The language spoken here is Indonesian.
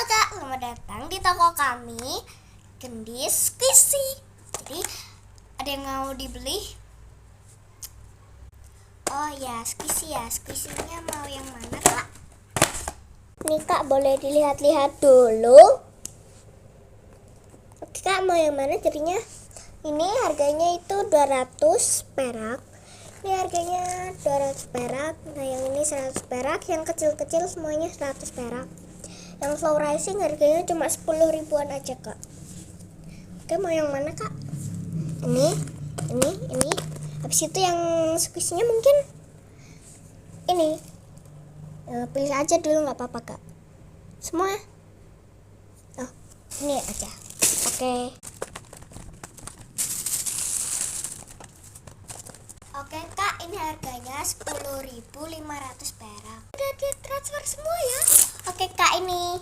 Kak, selamat datang di toko kami, Gendis Squishy. Jadi ada yang mau dibeli? Oh ya, Squishy ya. Squishy-nya mau yang mana Kak? Nih Kak, boleh dilihat-lihat dulu. Oke Kak, mau yang mana jadinya? Ini harganya itu 200 perak. Ini harganya 200 perak. Nah yang ini 100 perak. Yang kecil-kecil semuanya 100 perak. Yang slow rising harganya cuma 10 ribuan aja Kak. Oke, mau yang mana Kak? Ini. Habis itu yang squishy-nya mungkin ini. Pilih aja dulu, nggak apa-apa Kak. Semua. Oh, ini aja. Oke. Oke Kak, ini harganya 10.500 perak. Udah di transfer semua ya. Oke Kak, ini